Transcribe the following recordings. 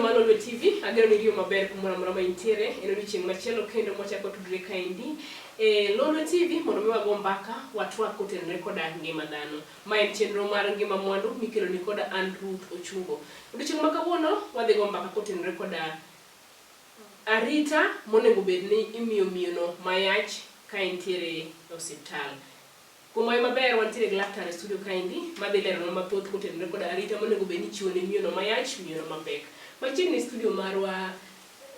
Manolo TV, agero ni rio maber kumora mora maintiere, eno dichieng machielo kendo mochako tudre kaendi. Lolo TV mondo mi wago mbaka watu wako tenre koda ngima dhano. Ma en chenro mar ngima mwandu mikelo ni koda an Ruth Ochungo. Odiochieng ma kawuono wadhi go mbaka kotenre koda arita monego bed ni imiyo miyono mayach ka entiere e osiptal. Kuma maber wantiere gi laktar e studio kaendi madhi lero mathoth kotenre koda arita monego bed ni chiwo ne miyono mayach, miyono mapek. Machiegni studio marwa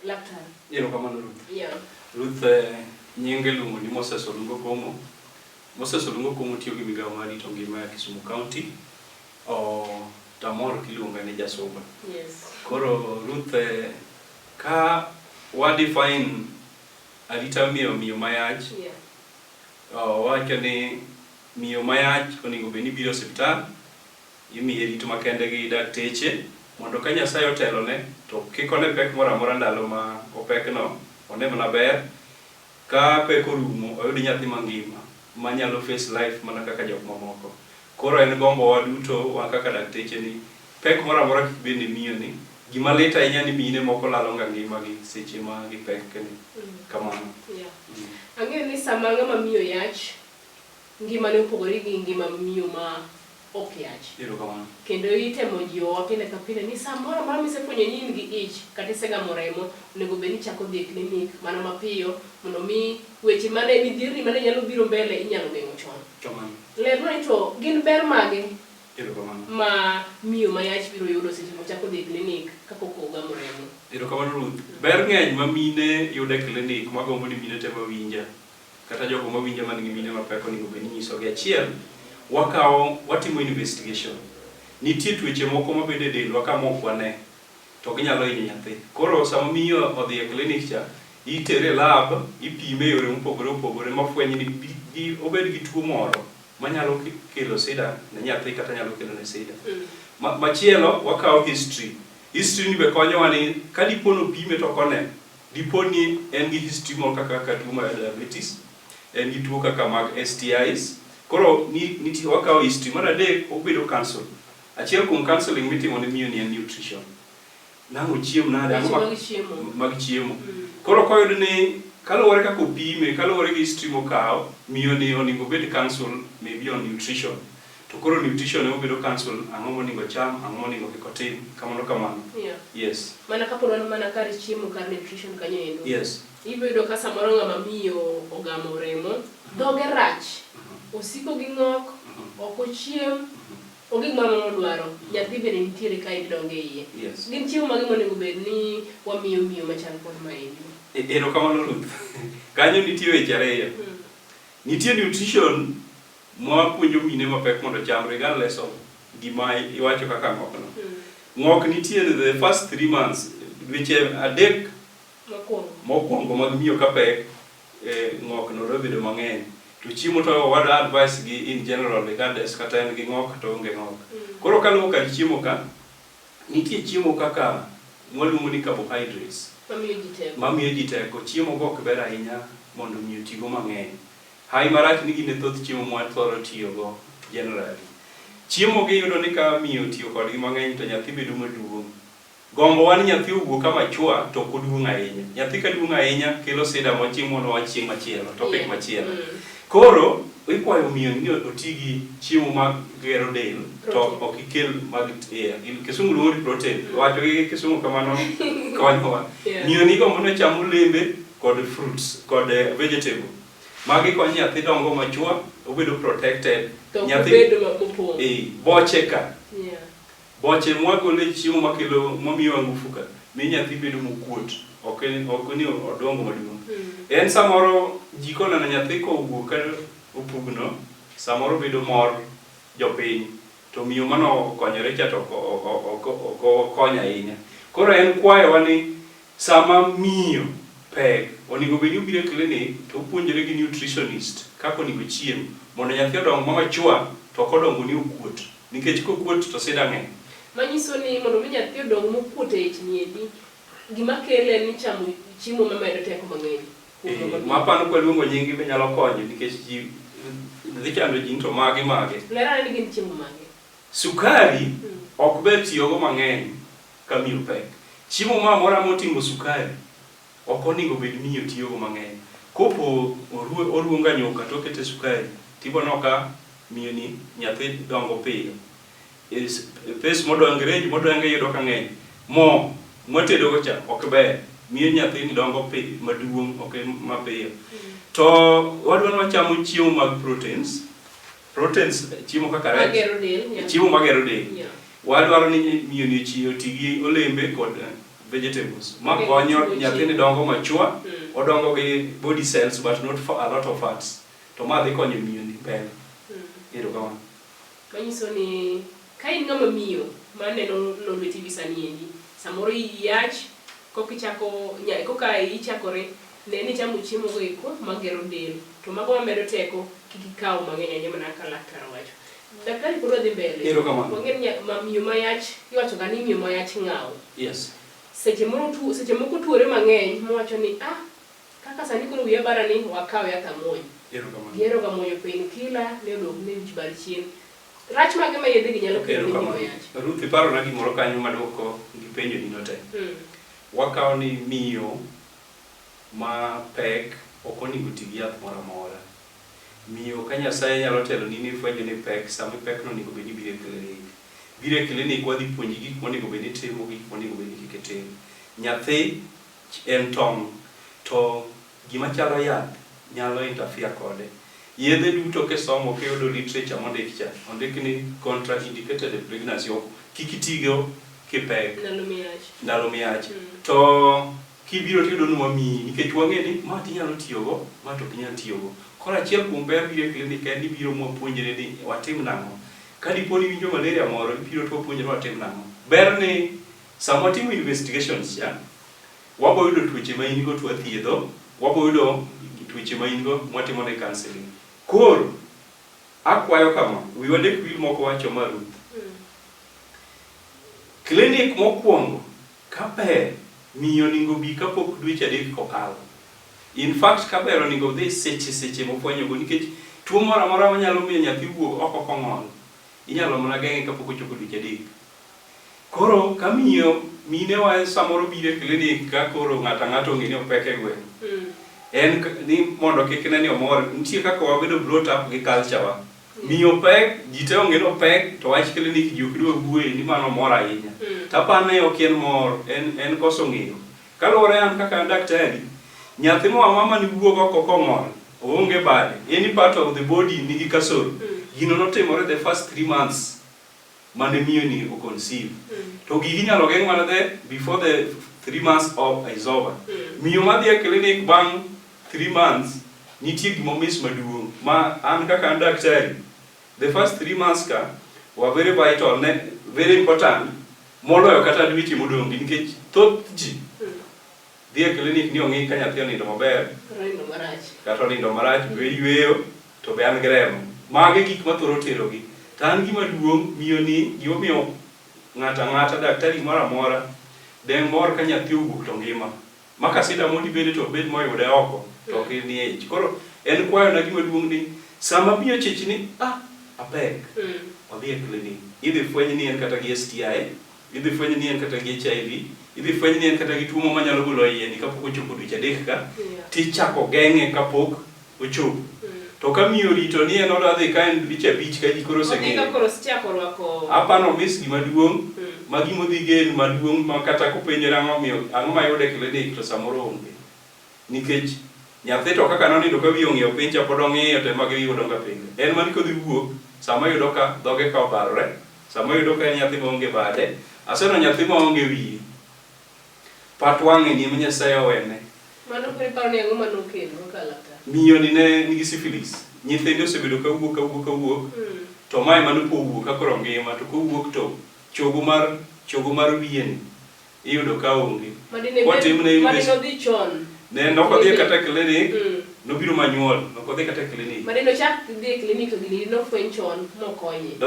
laktar. Erokamano Ruth. Yeah. Ruth nyinge luongo ni Moses Olungo Komo. Moses Olungo Komo tiyo gi migawo mar rito ngima e Kisumu County. Tamor kiluonga ni jasoba. Yes. Koro Ruth ka define arita miyo mayach. Yeah. Wacho ni miyo mayach onego bed ni biro osiptal, imiye rit makende gi dakteche mondo ka Nyasaye otelone to kik one pek moro amora ndalo ma opekno, one mana ber. Ka pek orumo oyud nyathi mangima manyalo face life mana kaka jok mamoko. Koro en gombo wa duto wan kaka dakteche ni pek moro amora kik bed ni miyo ni. Gima lit ahinya ni mine moko lalo nga ngimagi seche ma gi pek ni kamano. Yeah. Ang'eyo ni sama ng'ama miyo yach, ngima ne opogore gi ngima miyo ma ok yach. Erokamano. Kendo itemo jiwo pile ka pile ni samoro mara misefwenyo ni in gi ich kata isegamo remo, onego bed ni chako dhi e klinik mana mapiyo mondo mi weche mane midhirni mane nyalo biro mbele inyalo geng'o chon. Kamano. Lerno ni to gin ber mage Erokamano. ma miyo mayach biro yudo seche mochako dhi e klinik kapok ogamo remo. Erokamano Ruth. Ber ng'eny ma mine yudo e klinik magombo ni mine tema winja. Kata jogo mawinja man gi mine mapek onego bed ni nyisogi. Achiel, watimo investigation. Nitie tuoche moko mabede e dendwa ka mok wane to ginyalo hinyo nyathi. Koro sama miyo odhi e klinik cha, itere lab, ipime yore mopogore opogore mafweny ni obed gi tuo moro manyalo kelo sida ne nyathi kata nyalo kelo ne sida. Machielo wakawo history. History ni be konyowa ni ka dipo ni opime to kone, dipo ni en gi history moro kaka tuo mar diabetes, en gi tuo kaka mag STIs. Koro nitie wakawo history. Mar adek obedo counsel. Achiel kuom counseling mitimo ne miyo ni en nutrition. Nang'o chiemo nade mag chiemo. Koro koyudo ni kaluwore kaka opime, kaluwore gi history mokawo, miyo ni onego bed counsel maybe on nutrition. To koro nutrition ne obedo counsel ang'o monego cham, ang'o monego kik otim, kamano. Yeah. Yes. Mana kapod wan mana kar chiemo kar nutrition kanyo endo. Yes. Ibedo ka samoro ng'ama miyo ogamo remo, dhoge rach, osiko gi ng'ok, ok ochiem, onge gima modwaro, nyathi bende nitiere ka idonge iye. Yes. Gin chiemo mage monego bed ni wamiyo miyo machal kod maendi. Erokamano Ruth. Kanyo nitie weche ariyo. Nitie nutrition mwapuonjo mine mapek mondo cham regardless of gima iwacho kaka ng'okno. Ng'ok nitie the first 3 months, dweche adek mokwongo mag miyo kapek, ng'okno robedo mang'eny. To chiemo to wad advice gi in general regardless kata en gi ng'ok to onge ng'ok. Koro kaluwo kar chiemo ka, nitie chiemo kaka mwaluongo ni carbohydrates. Mamiyo ji teko. Chiemo go ok ber ahinya mondo miyo tigo mang'eny. Hai marach ni gin thoth chiemo mwathoro tiyogo generally. Chiemo gi yudo ni ka miyo tiyo kodgi mang'eny to nyathi bedo maduong'. Gombo wan nyathi owuok kama chua to koduong' ahinya. Nyathi ka duong' ahinya kelo sida mochimo no chieng' machielo, topic machielo. Koro ikwayo miyo ni oti gi chiemo mag gero del to ok ikel mag Kisungu luongo ni protein. Wacho gi Kisungu kamano konyowa. Miyo ni gombo no chamo olembe kod fruits kod vegetable. Magi konyo nyathi dongo machua, obedo protected. Nyathi bedo mopong'. Boche ka. Yeah. Boche mwagole chiemo makelo mamiyo ngufu ka. Mi nyathi bedo mokuot. Ok ni odongo maduong'. En samoro jikona na nyathi ko owuok ka opugno, samoro bedo mor jopiny. To miyo mano konyore cha to ok konya ahinya. Koro en kwayowa ni sama miyo pek, onego bed ni obiro e klinik to opuonjore gi nutritionist kaka onego chiem mondo nyathi odong mamachua to kodongo ni okuot. Nikech kokuot to sida ng'eny. Manyiso ni mondo mi nyathi odong mokuot e ich niendi, gima kele ni chamo chiemo mamedo teko mang'eny. Mapano kwa luongo nyingi be nyalo konyo nikech ji dhi chando ji to mage. Lerane ni gin chiemo mage. Sukari ok ber tiyogo mang'eny ka miyo pek. chiemo mora moting'o sukari ok onego bed miyo tiyogo mang'eny. Kopo oruonga nyuka to okete sukari, tibono ka miyo ni nyathi dongo piyo. Pes range modonge yudo ka ng'eny. Mo mwatedogo cha ok ber, miyo nyathi ni dongo maduong' ok mapiyo. To wadwa wachamo chiemo mag proteins, chiemo kaka rech, chiemo magero del. Wadwaro ni miyo ni chiyo tigi olembe kod vegetables. Ma konyo nyathini dongo machua, odongo gi body cells but not for a lot of fats. To ma dhi konyo miyo ni mbele. Erokamano. Manyiso ni ka in ng'ama miyo maneno Lolwe TV sani endi, samoro iyach koka ichakore ne ni chamo chiemo go eko magero del, to mago mamedo teko kik ikaw mang'eny ahinya mana ka laktar wacho. Daktari koro dhi mbele. Erokamano. Wang'e miyo mayach, iwacho ga ni miyo mayach ng'aw. Yes. Seche moko tuore mang'eny mowacho ni kaka sani koro wiya bara ni wakaw yath amuony. Gihero ga muonyo painkiller ne odok ne wich bar chien. Rach mage ma yedhe gi nyalo kelo miyo mayach. Ruth, iparo na gimoro kanyo madwoko gi penjo ni no te. Wakaw ni miyo ma pek ok onego ti gi yath moro amora. Miyo ka Nyasaye nyalo telo ni ifwenyo ni pek, sama pek no onego bed ni biro e klinik. Biro e klinik wadhi puonji gik monego bed ni timo, gik monego bed ni kik itim. Nyathi en tong', to gima chalo yath nyalo interfere kode. Yedhe duto kisomo kiyudo literature mondik cha, ondik ni contraindicated pregnancy, kik itigo kipek. Ndalo miyach. To kibiro tiyudo ni wamiyi, nikech wang'e ni ma tinyalo tiyogo, ma to ok inyal tiyogo. Koro achiel kuom ber biro e klinik en ni biro mwapuonjre ni watim nang'o. Ka dipo ni winjo malaria moro, biro to wapuonjre watim nang'o. Ber ni sama watimo investigations cha, wabo yudo tuoche ma in go to wathiedho, wabo yudo tuoche ma in go mwatimo ne counseling. Koro akwayo kama, wi wadek wil moko wacho ma Ruth. Klinik mokwongo kaber miyo onego bi kapok dweche 3 kokalo. In fact kaber onego dhi seche mofwenyogo, nikech tuo moro amora manyalo miyo nyathi wuok oko kong'ol inyalo mana geng'e kapok ochopo dweche 3. Koro ka miyo minewa samoro biro e klinik ka koro ng'ato ong'e ni opek e gweng'. En ni mondo kik ne ni omor, nitie kaka wabedo brought up gi culture wa. Miyo pek, ji te ong'e no pek, to wach klinik ji ok dwa wuoye ni mano mor ahinya. Tapane ok en mor, en koso ng'eyo. Kaluwore an kaka daktari, nyathi mama ni wuok oko kong'ol, oonge bade, any part of the body nigi kasoro. Gino notimore the first 3 months mane miyo ni o conceive. To gigi nyalo geng' mana before the 3 months is over. Miyo madhi e klinik bang' 3 months nitie gimo miss maduong' ma an kaka daktari. The first 3 months ka were very vital, very important, moloyo kata dweche modong' nikech thoth ji dhi e klinik ni ong'i ka nyathi onindo maber, kata onindo marach, be yweyo, to be an gi remo. Mage gik mathoro terogi. To an gima duong' miyo ni gimomiyo ng'ata daktari moro amora deng' mor ka nyathi owuok to ngima. Maka sida mondi bede to bed moyude oko, to ok ni e ich. Koro en kwayo na gima duong' ni sama miyo chich ni apek, odhi e klinik. Idhi fweny ni en kata gi STI, idhi fweny ni en kata gi HIV, idhi fweny ni en kata gi tuo manyalo golo iye ni kapok ochopo dweche 3 ka, tichako geng'e kapok ochopo. To ka miyo rito ni en odadhi ka en dweche 5 ka ji koro oseng'eyo. Apano miss gima duong', ma gimo dhi gen maduong' ma kata kopenjore ang'o mayude e klinik to samoro onge. Nikech nyathi to kaka nonindo ka wiye ong'eyo piny cha pod ong'iyo to ema giyudo ka piny. En mani kodhi wuok, sama yudo ka dhoge ka obarore, sama yudo ka en nyathi maonge bade, aseno nyathi maonge wiye. Pat wang'e ni ema Nyasaye owene. Mano preparo ni ang'o manokelo kalata. Miyo ni ne nigi syphilis. Nyithinde osebedo ka wuok. To mae mano powuok ka koro ngima, to kowuok to chogo mar wiye ni iyudo ka onge. Madino dhi chon. Ne nokodhi kata klinik, nobiro manyuol, nokodhi kata klinik. Madino chak dhi klinik to gini nofweny chon mokonye.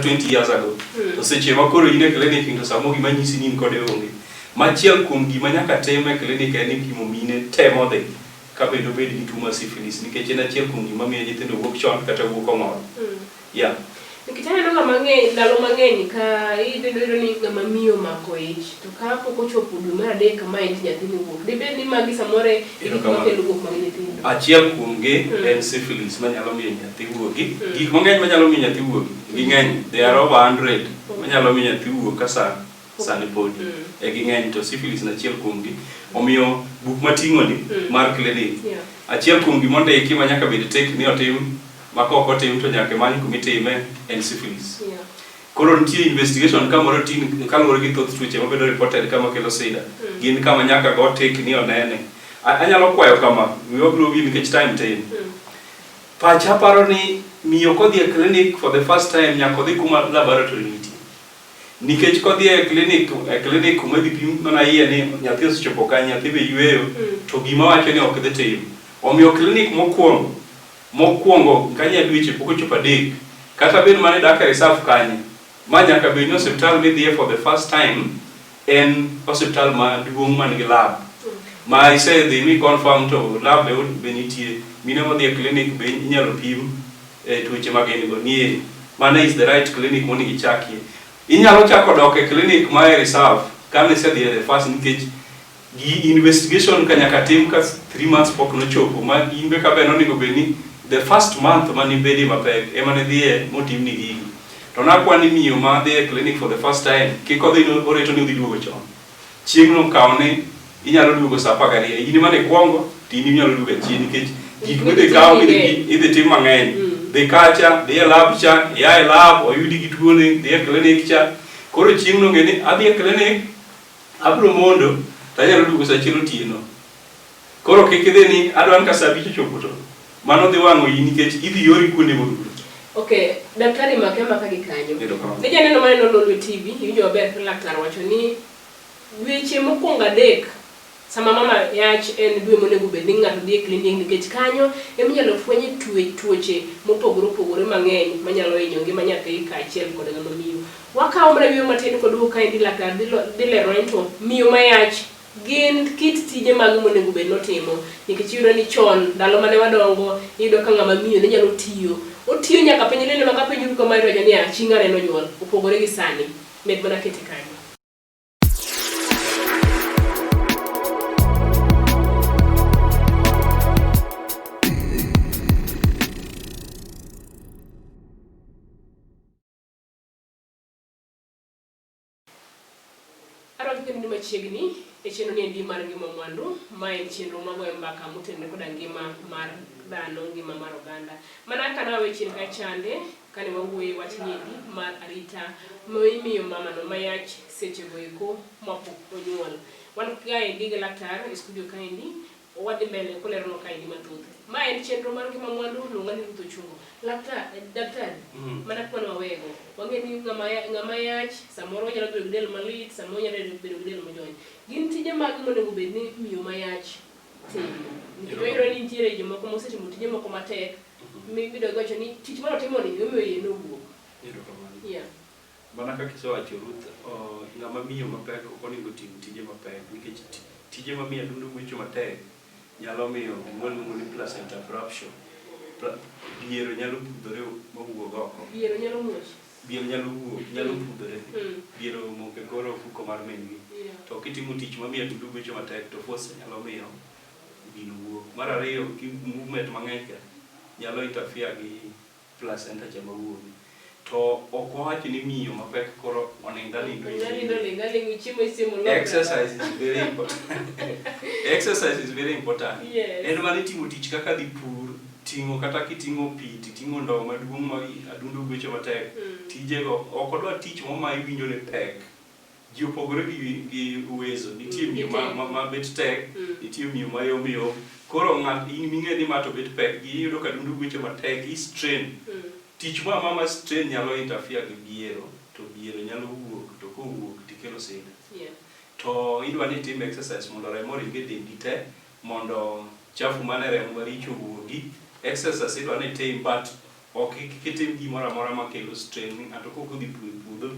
20 years ago. To seche ma koro in e clinic to samo gima nyisi ni kode onge. Machiel kuom gima nyaka tem e clinic en pimo mine temo dhi ka bedo ni tuo mar syphilis nikech en achiel kuom gima miyo nyithindo wuok chon kata wuok ong'ol. Yeah. Nikitana no mang'eny ndalo mang'eny ka idendo ni ngama miyo mako ich to ka pok ochopo dwe mar 3 kama en nyathini wuok dibed ni magi samore gik ma kelo wuok mag nyithindo. Achiel kuom gi en syphilis manyalo miyo nyathi wuogi. Gik mang'eny manyalo miyo nyathi wuogi ging'eny, they are over 100 manyalo miyo nyathi wuok ka sani pod ging'eny to syphilis na achiel kuom gi. Omiyo buk mating'o ni mar clinic achiel kuom gi mondiki ma nyaka bed tek ni otim makoko tim to nyaka many kumitime en syphilis. Koro nitie investigation kamoro tin kaluwore gi thoth tuoche mabedo reported kama kelo sida. Gin kama nyaka go tek ni onene. Anyalo kwayo kama wibro bi nikech time tin. Pacha paro ni miyo kodhi e clinic for the first time nyaka odhi kuma laboratory nitie. Nikech kodhi e clinic kuma dhi pim mana iye ni nyathi osechopo ka nyathi be yweyo to gima wacho ni ok dhi tim. Omiyo clinic mokwongo kanya dweche pok ochopo 3 kata bed mane dak e reserve kanye ma nyaka bed ni hospital midhiye for the first time en hospital maduong' man gi lab ma isedhi mi confirm to lab be nitie mine modhi e clinic be inyalo pim tuoche mag en go nie mana is the right clinic mondo gichakie. Inyalo chako dok e clinic ma e reserve kane isedhi the first nikech gi investigation ka nyaka tim ka 3 months pok nochopo ma imbe ka be nonego be ni the first month mani bedi mapek ema ne dhiye motim ni gigi to nakwani miyo ma dhiye clinic for the first time kiko dhi oreto ni udhi duogo chon chieng' no kaone inyalo duogo saa 12 in mane kwongo tini inyalo duogo chien nikech gik midhi kawo idhi tim mang'eny dhi kacha dhi e lab cha ya e lab oyudi gi tuone dhi e clinic cha koro chieng' no ngeni adhi e clinic abro mondo tanyalo duogo saa 1 otieno koro kik idhi ni adwan ka saa 5 chopo to mano dhi wang'o yi nikech idhi yori kuonde moduro. Okay, daktari Makema ka gikanyo. Ne janeno mane Lolwe TV, iwinjo maber laktar wacho ni dweche mokwongo 3 sama mama yach en dwe monego bed ni ng'ato dhi e klinik nikech kanyo eminyalo fwenye tuoche mopogore mang'eny manyalo hinyo ngima nyathi kaachiel kod ng'ama miyo. Wakawo mana wiyo matin kod ka indi laktar dhi lero ni to miyo mayach gin kit tije mag monego bed notimo nikech yudo ni chon ndalo mane wadongo yudo ka ng'ama miyo ne nyalo otiyo nyaka piny lele maka piny ko mai roja ni chinga neno nyuol opogore gi sani med mana kete kanyo. Kendo machiegni e chenro ni endi mar ngima mwandu ma en chenro magoyo mbaka motenore koda ngima mar dhano ngima mar oganda mana kana we chien ka chande kane wawuoye wach niendi mar arita moimiyo mama no mayach seche go eko mapok onyuol. Wan kae gi laktar e studio kaendi wadhi mbele kolero no kaendi mathoth ma en chenro mar ngima mwandu lungani Ruth Ochungo. Daktari mana kwa wawego wangeni ngama yach samoro nyalo bedo del malit samoro nyalo bedo del mojony gin tije mag monego bed ni miyo mayach timo nikito ni ntiere jomoko mosetimo tije moko matek mibido gocho ni tich mano timo ni omiyo yeno wuok. Yeah. Mana kaka isewacho Ruth, ng'ama miyo mapek ok onego tim tije mapek nikech tije mamiyo adundo gwecho matek nyalo miyo gimoluongo ni placenta abruption. Biero nyalo pudhore mawuog oko. Biero nyalo muoch. Biero nyalo wuok, nyalo pudhore. Biero moke koro ofuko mar mingi. To kitimo tich mamiyo adundo gwecho matek to force nyalo miyo gino wuok. Mar ariyo, movement mang'eny ka nyalo interfere gi placenta chama wuok. To ok wacho ni miyo mapek koro onindalindo. Exercise is very important. Exercise is very important. Yes. En mane timo tich kaka dhi pur, tingo kata kitingo pi, tingo ndoo maduong' ma adundo gwecho matek. Tijego ok odwa tich ma iwinjo ne pek. Ji opogore gi uwezo. Nitie miyo ma bet tek, nitie miyo ma yom. Koro in ming'e ni ma to bet pek, giyudo ka adundo gwecho matek, i strain. Tich ma mama strain nyalo interfere gi biero, to biero nyalo wuok, to kowuok tikelo sida. To idwa ni tim exercise mondo remo ringe dendi te, mondo chafu mane remo maricho wuogi. Exercise idwa ni tim, but ok kitim gimoro amora makelo strain ni ng'ato kok odhi puodho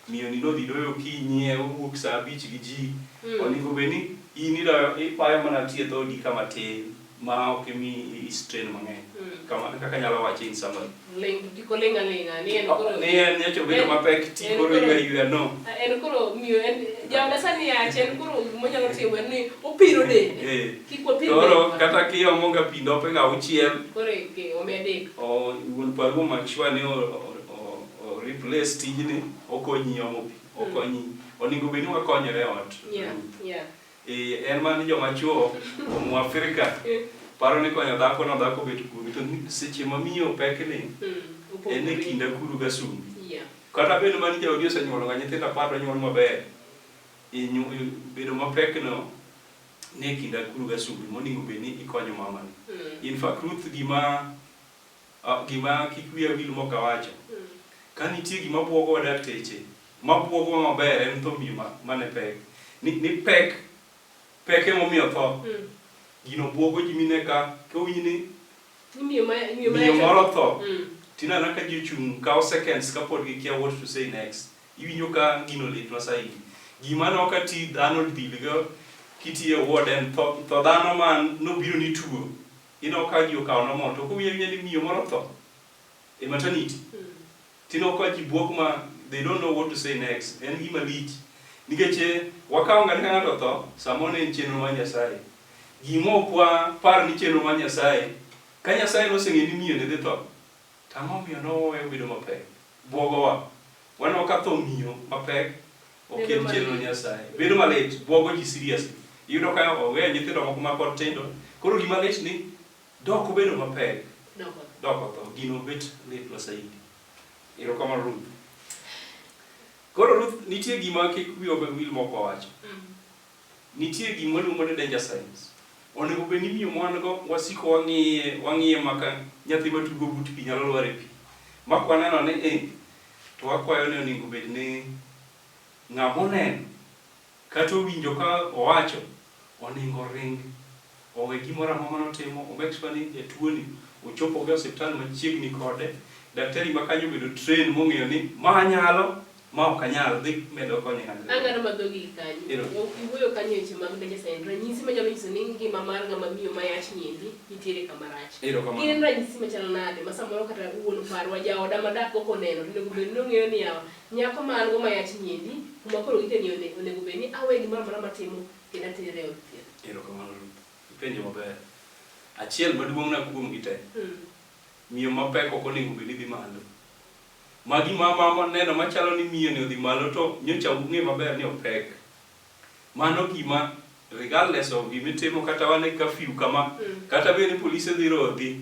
miyo ni nodhi doyo kinyi owuok saa 5 gi ji onego bed ni in ipayo mana tie dhodi kama tin ma ok mi strain mang'eny kama kaka nyalo wacho in summary ni en nyacho bedo mapek ti koro ywa no en koro miyo en jawda sani yache en koro monyalo timo ni opiro de kikwa piro koro kata kiomo ga pi ndope ga uchiel koro ke omedek wuon pago makshwa ni o replace tijni okonyi omo pi okonyi onego bed ni wakonyore ot en man joma chuo mu Afrika paro ni konyo dhako no dhako bet kuomi to seche mamiyo pekni en e kinda kuru ga sumbi kata bedo man jaodi osenyuolo ga nyithindo 10 nyuol maber bedo mapek no ne kinda kuru ga sumbi monego bed ni ikonyo mamani in fact Ruth gima kik wiya wil mokawacho ka nitie gima buogo dakteche mabuogo maber en tho miyo mane pek ni pek emomiyo tho gino buogo ji mine ka kowinji ni miyo moro tho tinana ka ji ochung' kao seconds kapod gikia what to say next iwinjo ka gino litwa saidi gima noka ti dhano dhilgo kitiye ward en tho dhano man nobiro ni tuo ino ka ji okao no moto kowinjo ni miyo moro tho e maternity tino ka ji buok ma they don't know what to say next en gima lich nikech wakao ngani ng'ato tho samone en chenro mar Nyasaye gimo kwa par ni chenro mar Nyasaye ka Nyasaye noseng'e ni miyo ne dhi tho tamo miyo no wewe bedo mapek buogowa wano ka tho miyo mapek okel chenro Nyasaye bedo malit buogo ji seriously yudo ka owe nyithindo moko ma pod tindo koro gima lit ni doko bedo mapek doko tho gino bet lit masaidi iro kama Ruth koro Ruth nitie gima kik wiyo wil moko wacho nitie gima luongo ni danger signs onego bed ni miyo mwango wasiko wang'iye maka nyathi matugo but pi nyalo lwar e pi makwaneno ni to wakwayo ni onego bed ni ng'amoneno kata owinjo ka owacho onego ring owe gimoro amora notimo omake sure ni jatuoni ochopo ga osiptal machiegni kode daktari makanyo bedo train mong'eyo ni ma nyalo ma ok anyal dhi medo konyo ng'ato ang'ado madhogi kanyo iwuoyo kanyo eche mag danger sign ranyisi manyalo nyiso ni ngima mar ng'ama miyo mayach niendi nitiere kama rach gin ranyisi machalo nade ma samoro kata wuon parwa jaoda madak ok oneno onego bed ni ong'eyo ni yawa nyako man go mayach niendi kuma koro giteni onego bed ni awe gimoro amora matimo kendo atere od thieth erokamano ipenjo maber achiel maduong' na kuom gite miyo mapek ok onego bed ni dhi malo magi mama neno machalo ni miyo ne odhi malo to nyocha ung'e maber ni opek mano gima regardless of gimitimo kata wane curfew kama kata bed ni polise dhi rodhi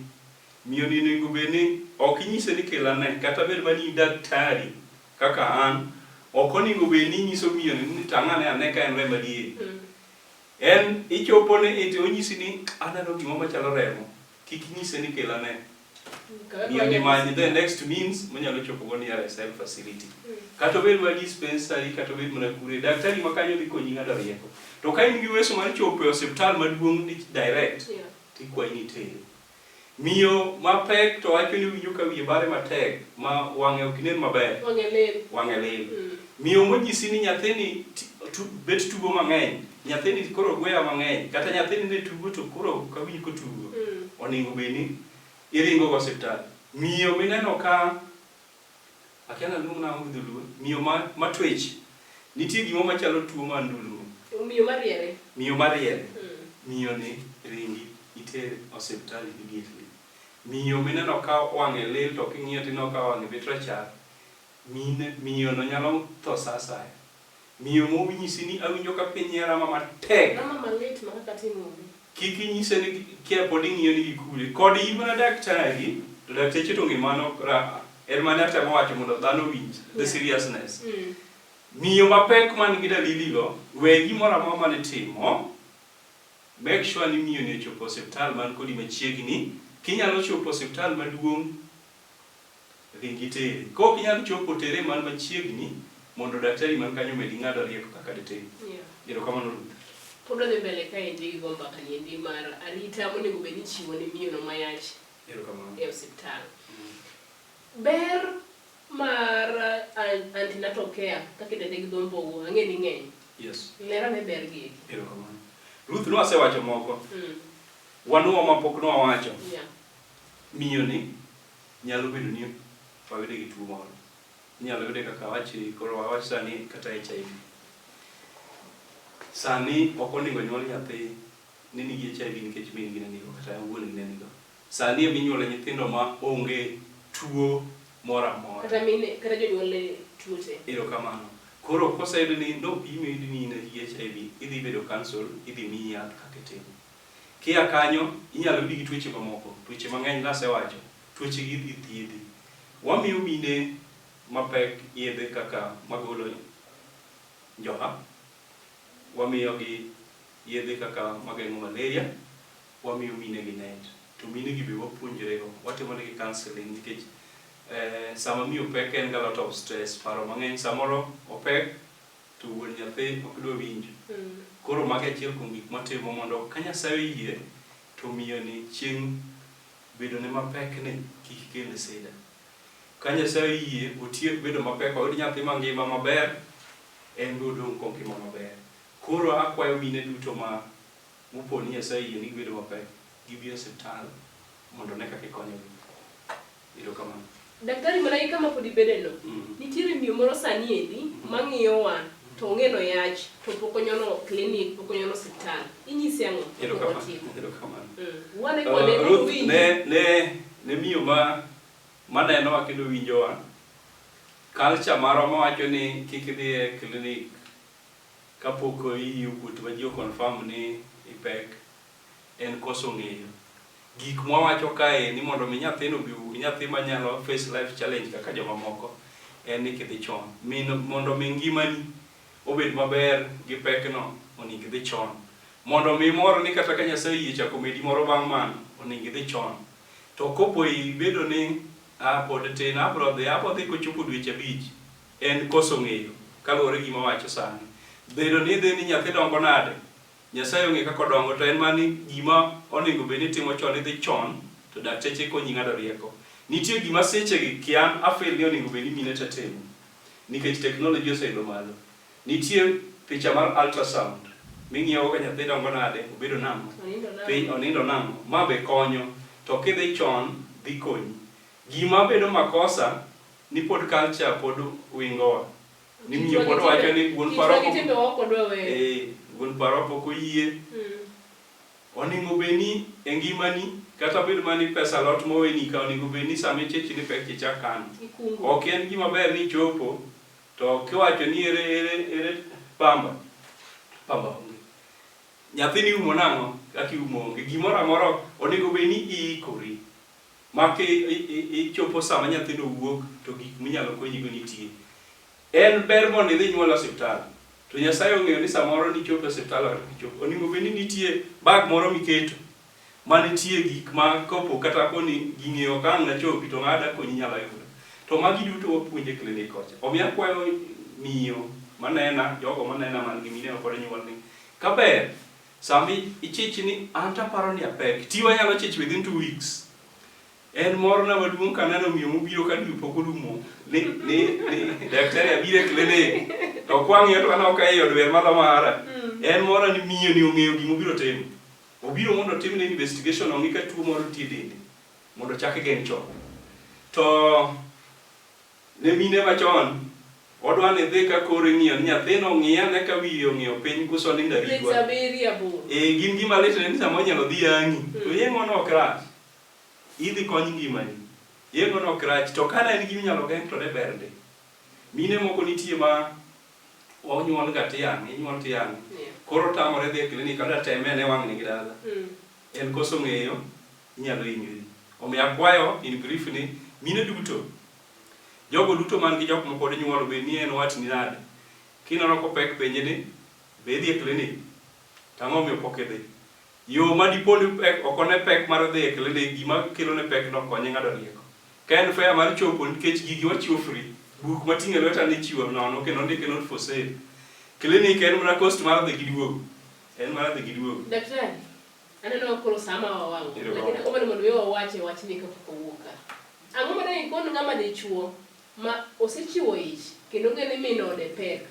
miyo ni onego bed ni ok inyise ni kelane kata bed mani daktari kaka an ok onego bed ni nyiso miyo ni tang'ane ane ka en remo adier en ichopo ne ite onyisi ni aneno gima machalo remo kik inyise ni kelane miyo ni manyi the next means manyalo chopo go ni RSL facility kata bed ma dispensary kata bed mana kure daktari makanyo dhi konyi ng'ado rieko to ka in gi weso mar chopo e hospital maduong' ni direct tikwayi ni tere miyo mapek to wacho ni winjo ka wiye bare matek ma wang'e ok nen maber wang'e lil miyo monyisi ni nyathini bet tugo mang'eny nyathini koro gweya mang'eny kata nyathini ne tugo to koro ka winj kotugo onego bed ni iringo go hospital miyo mineno ka akiana luong na udhulu miyo matwech nitie gimo machalo tuo mar ndulmo miyo mariere miyo ni ringi itere hospital immediately miyo mineno ka wang'e lil to king'iyo tino ka wang'e bet rachar miyo no nyalo tho sa asaya miyo mowinyisi ni awinjo ka piny yarama matek kik inyise ni kia pod ing'iyo ni gikule kod in mana daktari to dakteche to ngimano en mana temo wacho mondo dhano winj the seriousness miyo mapek man gi dalili go we gimoro amora mane timo make sure ni miyo ni ochopo hospital man kodi machiegni kinyalo chopo hospital maduong' ringi tere kok inyalo chopo tere man machiegni mondo daktari man kanyo med ng'ado rieko kaka detem erokamano pod odhi mbele ka endi gi gomba kaniendi mar arita monego bed ni chiwo ne miyo no mayach e osiptal ber mar antenatal care kaka idende gi dho Mbogo ang'e ni ng'eny. Yes. Lera ne ber gi. Erokamano. Ruth nosewacho moko. Wanuo mapok nowacho. Yeah. Miyo ni nyalo bedo ni wayude gi tuo moro. Inyalo yude kaka wachi koro wawach sani kata HIV. Sani ok onego nyuol nyathi ni nigi HIV nikech min gi nenigo kata wuon gi nenigo. Sani minyuolo nyithindo ma onge tuo moro amora. Kata jonyuol tuo te. Erokamano. Koro koseyudo ni nopimi ni in gi HIV, idhi bedo cancel, idhi miyi yath kaka itimo. Kia kanyo inyalo yudi gi tuoche mamoko, tuoche mang'eny nasewacho, tuoche gi idhi thiedhi. Wamiyo mine mapek yedhe kaka magolo njoha, wamiyo gi yedhe kaka mageng'o malaria, wamiyo mine gi net. To mine gi be wapuonjrego, watimo negi counseling nikech sama miyo pek en ga lot of stress, paro mang'eny samoro opek to wuon nyathi ok dwa winjo. Koro magi achiel kuom gik matimo mondo ka Nyasaye oyie to miyo ni chieng' bedo ne mapek ni kik kel sida. Ka Nyasaye oyie otiek bedo mapek oyud nyathi mangima maber, en be odong' kongima maber. Koro akwayo mine duto ma mupo ni Nyasaye oyie ni gibedo mapek, gibi e osiptal mondo ne kaka ikonyogi. Erokamano. Daktari mana kama pod ibedeno. Nitiere miyo moro sani endi mang'iyowa to ong'eno yach to pok onyono clinic, pok onyono osiptal. Inyise ang'o? Erokamano. Wane kode Ruth ne miyo manenowa kendo winjowa. Culture marwa mawacho ni kik idhi e clinic kapok oyiyo kuot ma ji confirm ni ipek en koso ng'eyo. Gik mwawacho kae ni mondo mi nyathino nyathi manyalo face life challenge kaka joma moko en ni kidhi chon. Mondo mi ngimani obed maber gi pekno onego idhi chon. Mondo mi moro ni kata ka Nyasaye oyie chako medi moro bang' mano onego idhi chon. To kopo ibedo ni pod tin abro dhi kochopo dweche 5 en koso ng'eyo kaluwore gi gima wacho sani. Bedo ni idhi ni nyathi dongo nade, Nyasaye ong'e kaka dongo, to en mani gima onego bed ni timo chon, idhi chon to dakteche konyi ng'ado rieko. Nitie gima sechegi kian afil ni onego bed ni mine te timo nikech teknoloji oseidho malo. Nitie picha mar ultrasound ming'iyo ka nyathi dongo nade, obedo nang'o, onindo nang'o, ma be konyo. To kidhi chon dhi konyi. Gima bedo makosa ni pod culture pod wingowa. Ni miyo pod wacho ni wuon paro pok oyie. Onego beni e ngimani kata bedo mani pesa lot moweni ka onego beni sami chechi ni pek ichak kano. Ok en gima ber ni chopo to kiwacho ni ere pamba onge. Nyathini umo nang'o kaka iumo onge. Gimoro amora onego beni iikori. Maki ichopo sama nyathino wuok to gik minyalo konyigo nitie. En ber mondo idhi nyuol osiptal. To Nyasaye ong'eyo ni samoro ni chopo osiptal or kichopo. Onego beni nitie bag moro miketo manitie gik ma kopo kata koni ging'eyo ka ang' nachopi to ng'ada konyi nyalo yudo. To magi duto wapuonje klinik kocha. Omiyo akwayo miyo manena, jogo manena man gi mine kod nyuol ni kaber sami ichich ni anta paro ni apek, tiwa nyalo chich within 2 weeks. En moro na maduong' kaneno miyo mobiro ka dwe pok orumo ni daktari abiro e klinik to kwang'iyo to aneno ka iye dwe malo mara. En moro ni miyo ni ong'eyo gima obiro timo. Obiro mondo tim ne investigation ong'i ka tuo moro nitie dende mondo chak geng' chon. To ne mine machon odwa ni dhi ka koro ing'iyo ni nyathino ong'iya ne ka wiye ong'iyo piny kuso ni ndarigwa. Gin gima lit ni sama onyalo dhi ang'i. To yeng'ono ok rach. Idhi kony ngimani. Yeng'ono ok rach. To kana en gima inyalo geng' to de ber ndi. Mine moko nitie ma onyuol ga tiang', inyuol tiang'. Koro tamore dhi e klinik kada teme ne wang' ni gi dala. En koso ng'eyo inyalo hinyori. Omiyo akwayo in brief ni mine duto, jogo duto man gi jok mapod nyuolo be ni en watni nade. Kinono kopek penje ni be dhi e klinik. Tang'o omiyo pok idhi. Yo ma dipo ni pek ok one pek mar dhi e klinik, gima kelo ne pek no konye ng'ado rieko. Ka en fare mar chopo nikech gigi wachiwo free. Buk mating'e lweta ni chiwo nono kendo ndike not for sale. Klinik en mana cost mar dhi gi duogo. En mana dhi gi duogo. Daktari, aneno koro sama wawang'. Lakini kama ni mondo wache wachni kapok owuok. Ang'o ma dai kon ng'ama dichuo ma osechiwo ich kendo ngene min ode pek.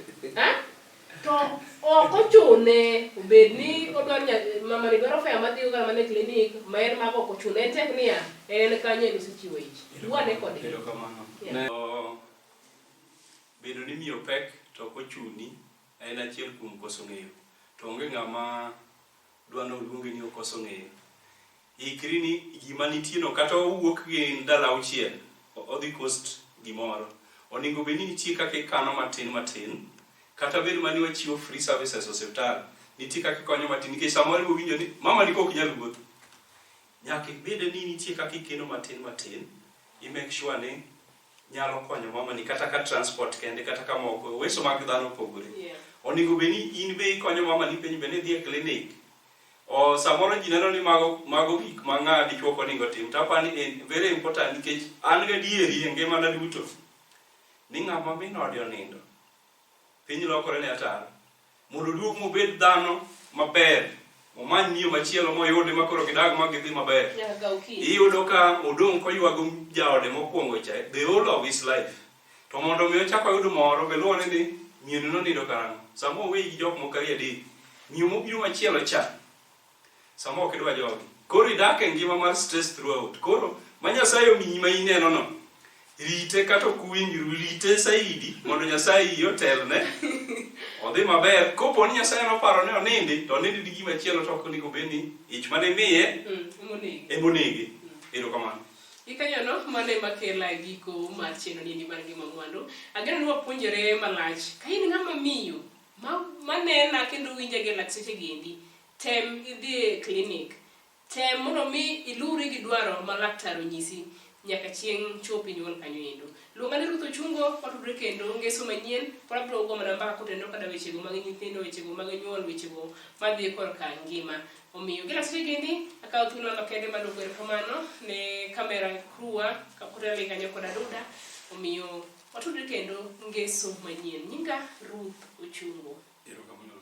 To ok ochune obed ni odwar mama ni dwaro fea madhi kama ne klinik ma en ma ok ochune en tek niya en kanye ni osechiwo ich. Wane kode. Bedo kamano. Ne bedo ni miyo pek to ok ochuni en achiel kuom koso ng'eyo. To onge ng'ama dwano luonge ni okoso ng'eyo. Ikri ni gima nitie no kata owuok gi ndalo auchiel odhi cost gimoro. Onego bed ni nitie kaka ikano matin kata bed mani wachiwo free services osiptal nitie kaka ikonyo matin nikech samoro iwinjo ni mama ni kok nyal wuotho. Nyaka ibed ni nitie kaka ikeno matin i make sure ni nyalo konyo mama ni kata ka transport kende kata ka moko weso mag dhano pogore. Onego bed ni in be ikonyo mama ni penj be ne dhi e klinik. O samoro ji neno ni mago gik ma ng'a dichuo onego tim. Tapa ni en very important nikech an ga dieri e ngima na duto. Ni ng'ama min ode onindo. Piny lokore ne ataro. Mondo duog mobed dhano maber. Omany miyo machielo moyude makoro gidag ma gidhi maber. Iyudo ka odong' koywago jaode mokwongo cha the whole of his life. To mondo mi ochak oyud moro be luwore ni miyo no nindo karang'o. Samo weyi gi jok moko ariyo adek. Miyo mobiro machielo cha. Samo ok idwa jogi. Koro idak e ngima mar stress throughout. Koro ma Nyasaye omiyi ma ineno no. Rite kata kuwinjru rite saidi mondo Nyasaye otelne. Odhi maber. Kopo ni Nyasaye noparo ne onindi to onindi gi gima chielo to ok onego bed ni ich mane miye emonege. Erokamano. Ikanyono mane makela giko mar cheno ni mar ngima mwandu. Ageno ni wapuonjore malach. Ka in ng'ama miyo manena kendo winje ge lakseche gendi. Tem idhi e klinik. Tem mondo mi iluri gi dwaro ma laktar onyisi nyaka chieng' chopi nyuol kanyo endo. Luongane Ruth Ochungo watudre kendo ngeso manyien prabro go mana mbaka kotendo kada wechego mag nyithindo wechego mag nyuol wechego madhi korka ngima. Omiyo gila seche gendi akaw thuolo makende madogore kamano ne kamera crew kapotele kanyo koda Duda. Omiyo watudre kendo ngeso manyien. Nyinga Ruth Ochungo. Erokamano.